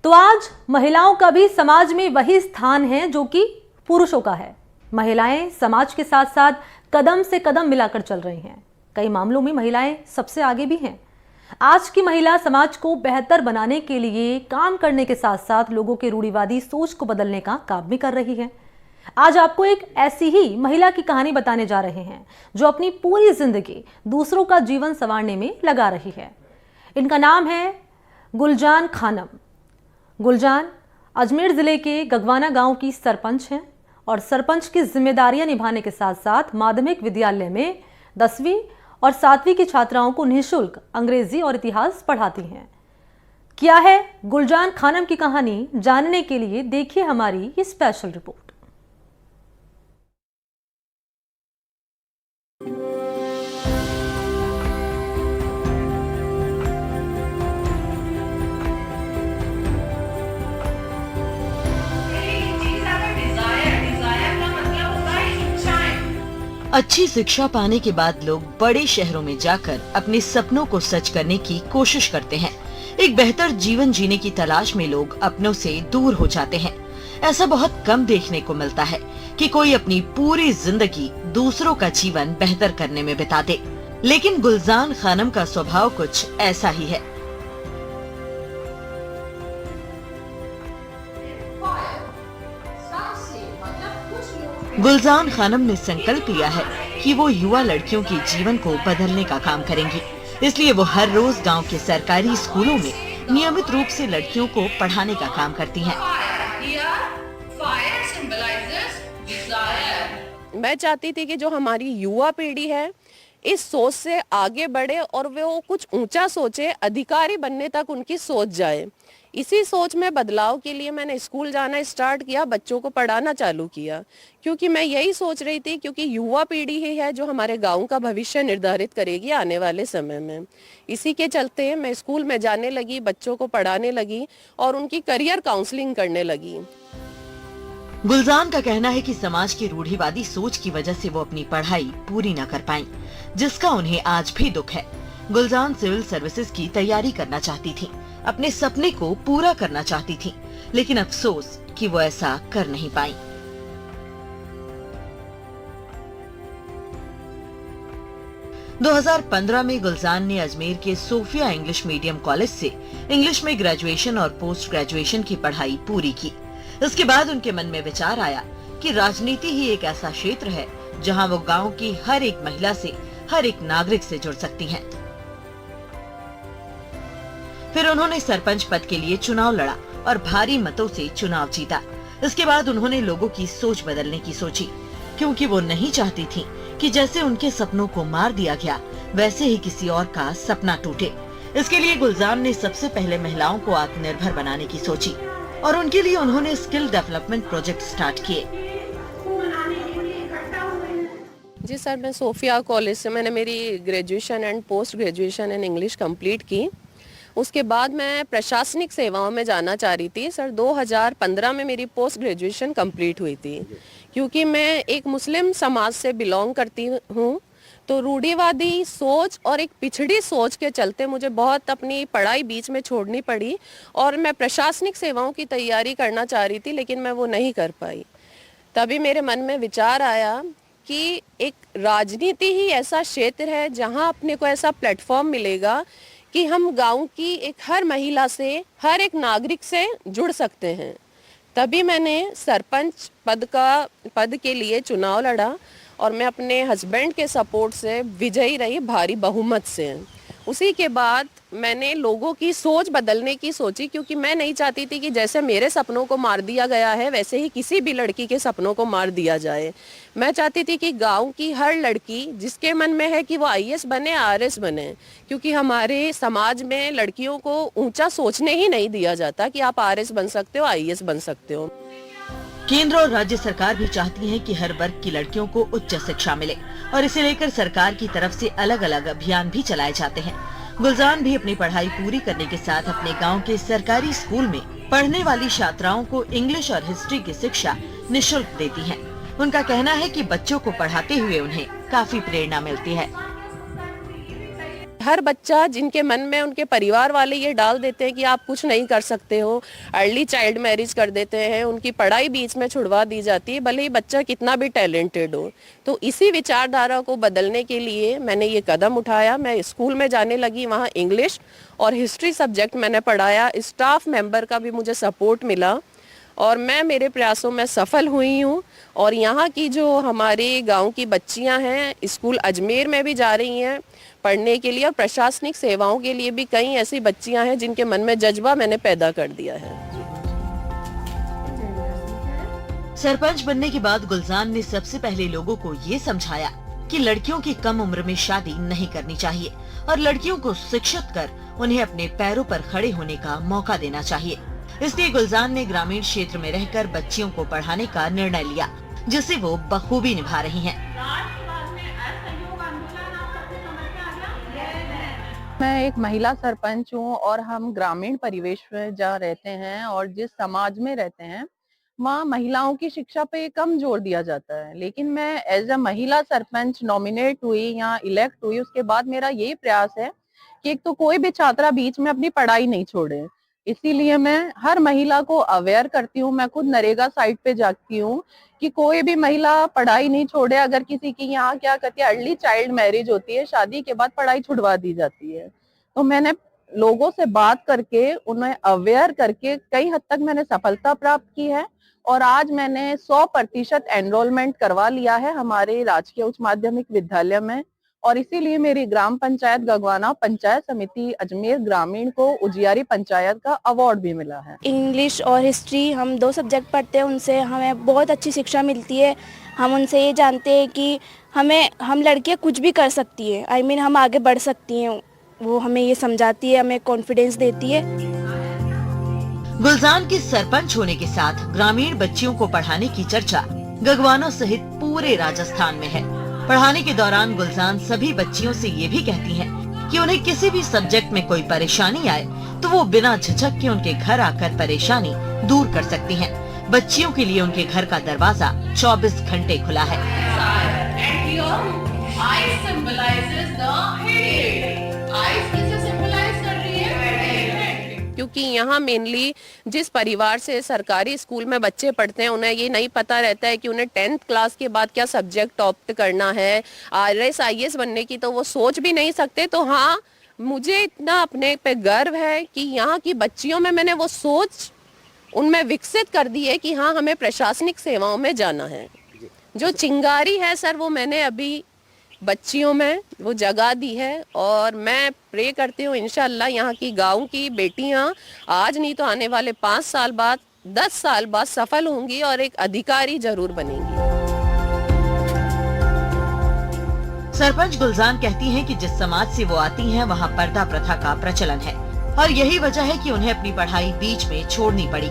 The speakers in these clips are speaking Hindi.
तो आज महिलाओं का भी समाज में वही स्थान है जो कि पुरुषों का है। महिलाएं समाज के साथ साथ कदम से कदम मिलाकर चल रही हैं। कई मामलों में महिलाएं सबसे आगे भी हैं। आज की महिला समाज को बेहतर बनाने के लिए काम करने के साथ साथ लोगों के रूढ़िवादी सोच को बदलने का काम भी कर रही है। आज आपको एक ऐसी ही महिला की कहानी बताने जा रहे हैं जो अपनी पूरी जिंदगी दूसरों का जीवन संवारने में लगा रही है। इनका नाम है गुलजान खानम। गुलजान अजमेर जिले के गगवाना गांव की सरपंच हैं और सरपंच की जिम्मेदारियां निभाने के साथ साथ माध्यमिक विद्यालय में 10वीं और 7वीं की छात्राओं को निःशुल्क अंग्रेजी और इतिहास पढ़ाती हैं। क्या है गुलजान खानम की कहानी, जानने के लिए देखिए हमारी ये स्पेशल रिपोर्ट। अच्छी शिक्षा पाने के बाद लोग बड़े शहरों में जाकर अपने सपनों को सच करने की कोशिश करते हैं। एक बेहतर जीवन जीने की तलाश में लोग अपनों से दूर हो जाते हैं। ऐसा बहुत कम देखने को मिलता है कि कोई अपनी पूरी जिंदगी दूसरों का जीवन बेहतर करने में बिता दे। लेकिन गुलजान खानम का स्वभाव कुछ ऐसा ही है। गुलजान खानम ने संकल्प लिया है कि वो युवा लड़कियों के जीवन को बदलने का काम करेंगी। इसलिए वो हर रोज गांव के सरकारी स्कूलों में नियमित रूप से लड़कियों को पढ़ाने का काम करती हैं। मैं चाहती थी कि जो हमारी युवा पीढ़ी है इस सोच से आगे बढ़े और वो कुछ ऊंचा सोचे, अधिकारी बनने तक उनकी सोच जाए। इसी सोच में बदलाव के लिए मैंने स्कूल जाना स्टार्ट किया, बच्चों को पढ़ाना चालू किया, क्योंकि मैं यही सोच रही थी क्योंकि युवा पीढ़ी ही है जो हमारे गांव का भविष्य निर्धारित करेगी आने वाले समय में। इसी के चलते मैं स्कूल में जाने लगी, बच्चों को पढ़ाने लगी और उनकी करियर काउंसलिंग करने लगी। गुलजान का कहना है कि समाज की रूढ़िवादी सोच की वजह से वो अपनी पढ़ाई पूरी न कर पाईं, जिसका उन्हें आज भी दुख है। गुलजान सिविल सर्विसेज की तैयारी करना चाहती थी, अपने सपने को पूरा करना चाहती थी, लेकिन अफसोस कि वो ऐसा कर नहीं पाई। दो 2015 में गुलजान ने अजमेर के सोफिया इंग्लिश मीडियम कॉलेज से इंग्लिश में ग्रेजुएशन और पोस्ट ग्रेजुएशन की पढ़ाई पूरी की। इसके बाद उनके मन में विचार आया कि राजनीति ही एक ऐसा क्षेत्र है जहां वो गांव की हर एक महिला से, हर एक नागरिक से जुड़ सकती हैं। फिर उन्होंने सरपंच पद के लिए चुनाव लड़ा और भारी मतों से चुनाव जीता। इसके बाद उन्होंने लोगों की सोच बदलने की सोची, क्योंकि वो नहीं चाहती थी कि जैसे उनके सपनों को मार दिया गया वैसे ही किसी और का सपना टूटे। इसके लिए गुलजान ने सबसे पहले महिलाओं को आत्मनिर्भर बनाने की सोची और उनके लिए उन्होंने स्किल डेवलपमेंट प्रोजेक्ट स्टार्ट किए। जी सर, मैं सोफिया कॉलेज से मैंने मेरी graduation and post graduation in English complete की। उसके बाद मैं प्रशासनिक सेवाओं में जाना चाह रही थी। सर 2015 में मेरी पोस्ट ग्रेजुएशन कंप्लीट हुई थी। क्योंकि मैं एक मुस्लिम समाज से बिलोंग करती हूँ तो रूढ़िवादी सोच और एक पिछड़ी सोच के चलते मुझे बहुत अपनी पढ़ाई बीच में छोड़नी पड़ी और मैं प्रशासनिक सेवाओं की तैयारी करना चाह रही थी, लेकिन मैं वो नहीं कर पाई। तभी मेरे मन में विचार आया कि एक राजनीति ही ऐसा क्षेत्र है जहाँ अपने को ऐसा प्लेटफॉर्म मिलेगा कि हम गांव की एक हर महिला से, हर एक नागरिक से जुड़ सकते हैं। तभी मैंने सरपंच पद के लिए चुनाव लड़ा और मैं अपने हस्बैंड के सपोर्ट से विजयी रही, भारी बहुमत से। उसी के बाद मैंने लोगों की सोच बदलने की सोची, क्योंकि मैं नहीं चाहती थी कि जैसे मेरे सपनों को मार दिया गया है वैसे ही किसी भी लड़की के सपनों को मार दिया जाए। मैं चाहती थी कि गांव की हर लड़की जिसके मन में है कि वो आईएएस बने, आरएस बने, क्योंकि हमारे समाज में लड़कियों को ऊंचा सोचने ही नहीं दिया जाता कि आप आरएस बन सकते हो, आईएएस बन सकते हो। केंद्र और राज्य सरकार भी चाहती है कि हर वर्ग की लड़कियों को उच्च शिक्षा मिले और इसे लेकर सरकार की तरफ से अलग अलग अभियान भी चलाए जाते हैं। गुलजान भी अपनी पढ़ाई पूरी करने के साथ अपने गांव के सरकारी स्कूल में पढ़ने वाली छात्राओं को इंग्लिश और हिस्ट्री की शिक्षा निःशुल्क देती हैं। उनका कहना है कि बच्चों को पढ़ाते हुए उन्हें काफी प्रेरणा मिलती है। हर बच्चा जिनके मन में उनके परिवार वाले ये डाल देते हैं कि आप कुछ नहीं कर सकते हो, अर्ली चाइल्ड मैरिज कर देते हैं, उनकी पढ़ाई बीच में छुड़वा दी जाती है, भले ही बच्चा कितना भी टैलेंटेड हो। तो इसी विचारधारा को बदलने के लिए मैंने ये कदम उठाया। मैं स्कूल में जाने लगी, वहाँ इंग्लिश और हिस्ट्री सब्जेक्ट मैंने पढ़ाया। स्टाफ मेंबर का भी मुझे सपोर्ट मिला और मैं मेरे प्रयासों में सफल हुई हूँ। और यहाँ की जो हमारे गांव की बच्चियाँ हैं, स्कूल अजमेर में भी जा रही हैं पढ़ने के लिए, और प्रशासनिक सेवाओं के लिए भी कई ऐसी बच्चियाँ हैं जिनके मन में जज्बा मैंने पैदा कर दिया है। सरपंच बनने के बाद गुलजार ने सबसे पहले लोगों को ये समझाया कि लड़कियों की कम उम्र में शादी नहीं करनी चाहिए और लड़कियों को शिक्षित कर उन्हें अपने पैरों पर खड़े होने का मौका देना चाहिए। इसलिए गुलजार ने ग्रामीण क्षेत्र में रहकर बच्चियों को पढ़ाने का निर्णय लिया, जिसे वो बखूबी निभा रही हैं। मैं एक महिला सरपंच हूँ और हम ग्रामीण परिवेश में जहाँ रहते हैं और जिस समाज में रहते हैं वहाँ महिलाओं की शिक्षा पे कम जोर दिया जाता है। लेकिन मैं एज अ महिला सरपंच नॉमिनेट हुई या इलेक्ट हुई, उसके बाद मेरा यही प्रयास है कि एक तो कोई भी छात्रा बीच में अपनी पढ़ाई नहीं छोड़े। इसीलिए मैं हर महिला को अवेयर करती हूँ। मैं खुद नरेगा साइट पे जाती हूँ कि कोई भी महिला पढ़ाई नहीं छोड़े। अगर किसी की यहाँ क्या कहती है अर्ली चाइल्ड मैरिज होती है, शादी के बाद पढ़ाई छुड़वा दी जाती है। तो मैंने लोगों से बात करके उन्हें अवेयर करके कई हद तक मैंने सफलता प्राप्त की है और आज मैंने 100% एनरोलमेंट करवा लिया है हमारे राजकीय उच्च माध्यमिक विद्यालय में। और इसीलिए मेरी ग्राम पंचायत गगवाना पंचायत समिति अजमेर ग्रामीण को उजियारी पंचायत का अवार्ड भी मिला है। इंग्लिश और हिस्ट्री हम 2 सब्जेक्ट पढ़ते हैं, उनसे हमें बहुत अच्छी शिक्षा मिलती है। हम उनसे ये जानते हैं कि हम लड़कियां कुछ भी कर सकती हैं, हम आगे बढ़ सकती हैं। वो हमें ये समझाती है, हमें कॉन्फिडेंस देती है। गुलजार के सरपंच होने के साथ ग्रामीण बच्चियों को पढ़ाने की चर्चा गगवाना सहित पूरे राजस्थान में है। पढ़ाने के दौरान गुलजार सभी बच्चियों से ये भी कहती हैं कि उन्हें किसी भी सब्जेक्ट में कोई परेशानी आए तो वो बिना झिझक के उनके घर आकर परेशानी दूर कर सकती हैं। बच्चियों के लिए उनके घर का दरवाजा 24 घंटे खुला है। क्योंकि यहाँ मेनली जिस परिवार से सरकारी स्कूल में बच्चे पढ़ते हैं उन्हें ये नहीं पता रहता है कि उन्हें 10th क्लास के बाद क्या सब्जेक्ट ऑप्ट करना है। RS IAS बनने की तो वो सोच भी नहीं सकते। तो हाँ, मुझे इतना अपने पे गर्व है कि यहाँ की बच्चियों में मैंने वो सोच उनमें विकसित कर दी है कि हाँ, हमें प्रशासनिक सेवाओं में जाना है। जो चिंगारी है सर, वो मैंने अभी बच्चियों में वो जगा दी है और मैं प्रे करती हूँ इंशाअल्लाह यहाँ की गांव की बेटियां आज नहीं तो आने वाले 5 साल बाद 10 साल बाद सफल होंगी और एक अधिकारी जरूर बनेंगी। सरपंच गुलजार कहती हैं कि जिस समाज से वो आती हैं वहाँ पर्दा प्रथा का प्रचलन है और यही वजह है कि उन्हें अपनी पढ़ाई बीच में छोड़नी पड़ी।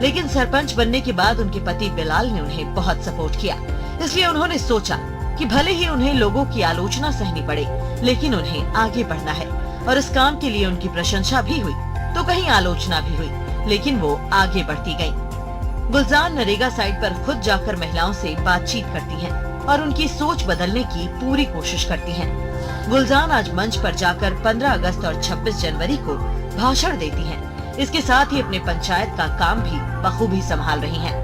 लेकिन सरपंच बनने के बाद उनके पति बिलाल ने उन्हें बहुत सपोर्ट किया। इसलिए उन्होंने सोचा कि भले ही उन्हें लोगों की आलोचना सहनी पड़े, लेकिन उन्हें आगे बढ़ना है। और इस काम के लिए उनकी प्रशंसा भी हुई तो कहीं आलोचना भी हुई, लेकिन वो आगे बढ़ती गयी। गुलजार नरेगा साइट पर खुद जाकर महिलाओं से बातचीत करती हैं और उनकी सोच बदलने की पूरी कोशिश करती हैं। गुलजार आज मंच पर जाकर 15 अगस्त और 26 जनवरी को भाषण देती हैं। इसके साथ ही अपने पंचायत का काम भी बखूबी संभाल रही हैं,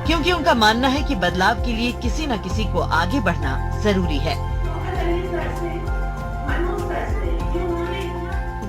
क्योंकि उनका मानना है कि बदलाव के लिए किसी न किसी को आगे बढ़ना जरूरी है।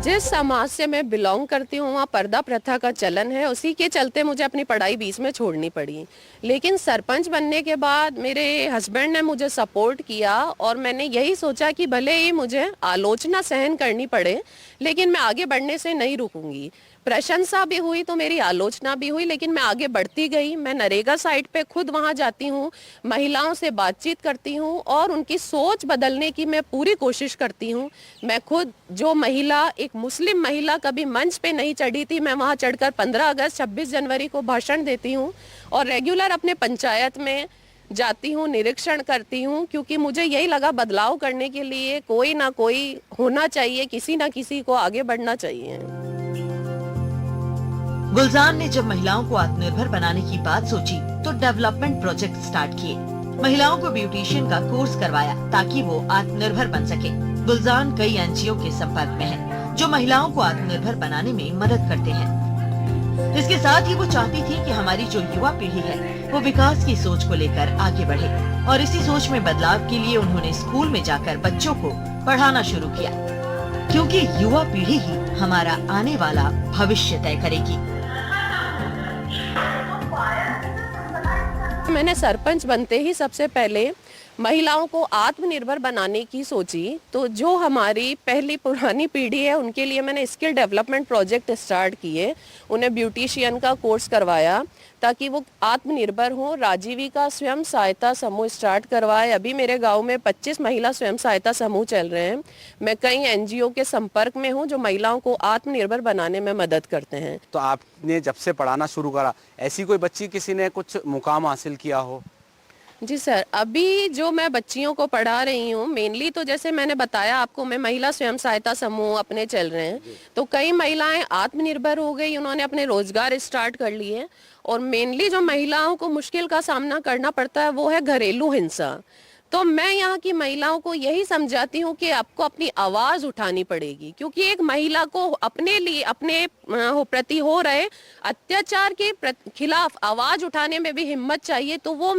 जिस समाज से मैं बिलोंग करती हूँ वहाँ पर्दा प्रथा का चलन है, उसी के चलते मुझे अपनी पढ़ाई बीच में छोड़नी पड़ी। लेकिन सरपंच बनने के बाद मेरे हस्बैंड ने मुझे सपोर्ट किया और मैंने यही सोचा कि भले ही मुझे आलोचना सहन करनी पड़े, लेकिन मैं आगे बढ़ने से नहीं रुकूंगी। प्रशंसा भी हुई तो मेरी आलोचना भी हुई, लेकिन मैं आगे बढ़ती गई। मैं नरेगा साइट पे खुद वहाँ जाती हूँ, महिलाओं से बातचीत करती हूँ और उनकी सोच बदलने की मैं पूरी कोशिश करती हूँ। मैं खुद जो महिला, एक मुस्लिम महिला कभी मंच पे नहीं चढ़ी थी, मैं वहाँ चढ़कर 15 अगस्त 26 जनवरी को भाषण देती हूँ और रेगुलर अपने पंचायत में जाती हूँ, निरीक्षण करती हूँ, क्योंकि मुझे यही लगा बदलाव करने के लिए कोई ना कोई होना चाहिए, किसी ना किसी को आगे बढ़ना चाहिए। गुलजार ने जब महिलाओं को आत्मनिर्भर बनाने की बात सोची तो डेवलपमेंट प्रोजेक्ट स्टार्ट किए। महिलाओं को ब्यूटिशियन का कोर्स करवाया ताकि वो आत्मनिर्भर बन सके। गुलजान कई एनजीओ के संपर्क में है जो महिलाओं को आत्मनिर्भर बनाने में मदद करते हैं। इसके साथ ही वो चाहती थी कि हमारी जो युवा पीढ़ी है वो विकास की सोच को लेकर आगे बढ़े और इसी सोच में बदलाव के लिए उन्होंने स्कूल में जाकर बच्चों को पढ़ाना शुरू किया, क्योंकि युवा पीढ़ी ही हमारा आने वाला भविष्य तय करेगी। मैंने सरपंच बनते ही सबसे पहले महिलाओं को आत्मनिर्भर बनाने की सोची। तो जो हमारी पहली पुरानी पीढ़ी है उनके लिए मैंने स्किल डेवलपमेंट प्रोजेक्ट स्टार्ट किए, उन्हें ब्यूटिशियन का कोर्स करवाया ताकि वो आत्मनिर्भर हो। राजीविका स्वयं सहायता समूह स्टार्ट करवाए। अभी मेरे गांव में 25 महिला स्वयं सहायता समूह चल रहे हैं। मैं कई एनजीओ के संपर्क में हूं जो महिलाओं को आत्मनिर्भर बनाने में मदद करते हैं। तो आपने जब से पढ़ाना शुरू करा, ऐसी कोई बच्ची किसी ने कुछ मुकाम हासिल किया हो? जी सर, अभी जो मैं बच्चियों को पढ़ा रही हूँ मेनली तो जैसे मैंने बताया आपको, मैं महिला स्वयं सहायता समूह अपने चल रहे हैं, तो कई महिलाएं आत्मनिर्भर हो गई, उन्होंने अपने रोजगार स्टार्ट कर लिए। और मेनली जो महिलाओं को मुश्किल का सामना करना पड़ता है वो है घरेलू हिंसा। तो मैं यहाँ की महिलाओं को यही समझाती हूँ कि आपको अपनी आवाज उठानी पड़ेगी, क्योंकि एक महिला को अपने लिए अपने प्रति हो रहे अत्याचार के खिलाफ आवाज उठाने में भी हिम्मत चाहिए। तो वो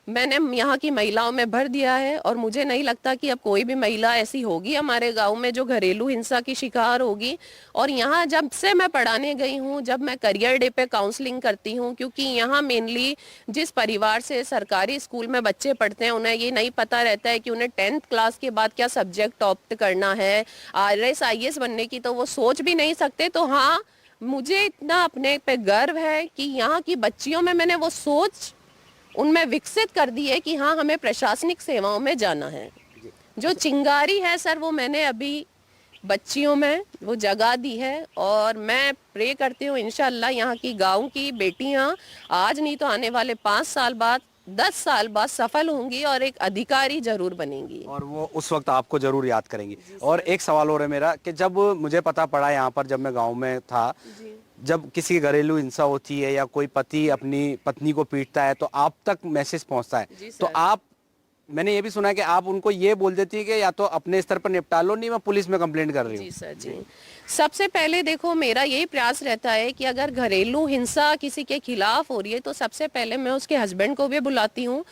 मैंने यहाँ की महिलाओं में भर दिया है और मुझे नहीं लगता कि अब कोई भी महिला ऐसी होगी हमारे गांव में जो घरेलू हिंसा की शिकार होगी। और यहाँ जब से मैं पढ़ाने गई हूँ, जब मैं करियर डे पे काउंसलिंग करती हूँ, क्योंकि यहाँ मेनली जिस परिवार से सरकारी स्कूल में बच्चे पढ़ते हैं उन्हें ये नहीं पता रहता है कि उन्हें 10th क्लास के बाद क्या सब्जेक्ट ऑप्ट करना है, IAS IAS बनने की तो वो सोच भी नहीं सकते। तो हाँ, मुझे इतना अपने पे गर्व है कि यहाँ की बच्चियों में मैंने वो सोच उनमें विकसित कर दी है कि हाँ, हमें प्रशासनिक सेवाओं में जाना है। जो चिंगारी है सर, वो मैंने अभी बच्चियों में वो जगा दी है और मैं प्रे करती हूँ इंशाल्लाह यहाँ की गांव की बेटियाँ आज नहीं तो आने वाले 5 साल बाद 10 साल बाद सफल होंगी और एक अधिकारी जरूर बनेंगी और वो उस वक्त आपको जरूर याद करेंगी। और एक सवाल और है मेरा कि जब मुझे पता पड़ा यहाँ पर, जब मैं गांव में था, जब किसी की घरेलू हिंसा होती है या कोई पति अपनी पत्नी को पीटता है तो आप तक मैसेज पहुंचता है, तो आप, मैंने ये भी सुना है कि आप उनको ये बोल देती है कि या तो अपने स्तर पर निपटा लो, नहीं मैं पुलिस में कंप्लेंट कर रही हूँ। जी सर जी, सबसे पहले देखो मेरा यही प्रयास रहता है कि अगर घरेलू हिंसा किसी के खिलाफ हो रही है तो सबसे पहले मैं उसके हस्बैंड को भी बुलाती हूँ,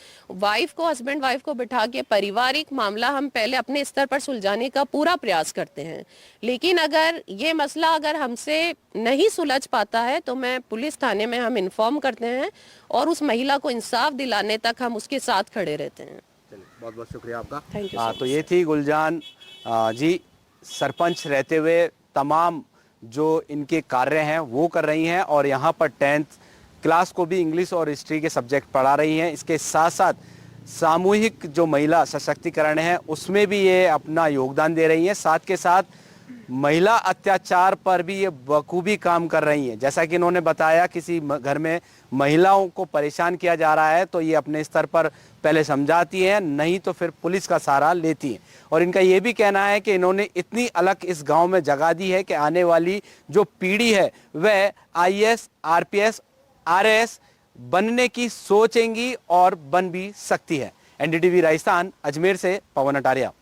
हस्बैंड वाइफ को बिठा के पारिवारिक मामला हम पहले अपने स्तर पर सुलझाने का पूरा प्रयास करते हैं। लेकिन अगर ये मसला अगर हमसे नहीं सुलझ पाता है तो मैं पुलिस थाने में हम इन्फॉर्म करते हैं और उस महिला को इंसाफ दिलाने तक हम उसके साथ खड़े रहते हैं। बहुत बहुत शुक्रिया आपका। Thank you. तो ये थी गुलजान जी, सरपंच रहते हुए तमाम जो इनके कार्य हैं वो कर रही हैं और यहाँ पर 10th क्लास को भी इंग्लिश और हिस्ट्री के सब्जेक्ट पढ़ा रही हैं। इसके साथ साथ सामूहिक जो महिला सशक्तिकरण है उसमें भी ये अपना योगदान दे रही हैं। साथ के साथ महिला अत्याचार पर भी ये बखूबी काम कर रही हैं। जैसा कि इन्होंने बताया, किसी घर में महिलाओं को परेशान किया जा रहा है तो ये अपने स्तर पर पहले समझाती हैं, नहीं तो फिर पुलिस का सहारा लेती हैं। और इनका ये भी कहना है कि इन्होंने इतनी अलग इस गांव में जगा दी है कि आने वाली जो पीढ़ी है वह IAS RPS RAS बनने की सोचेंगी और बन भी सकती है। NDTV राजस्थान, अजमेर से पवन अटारिया।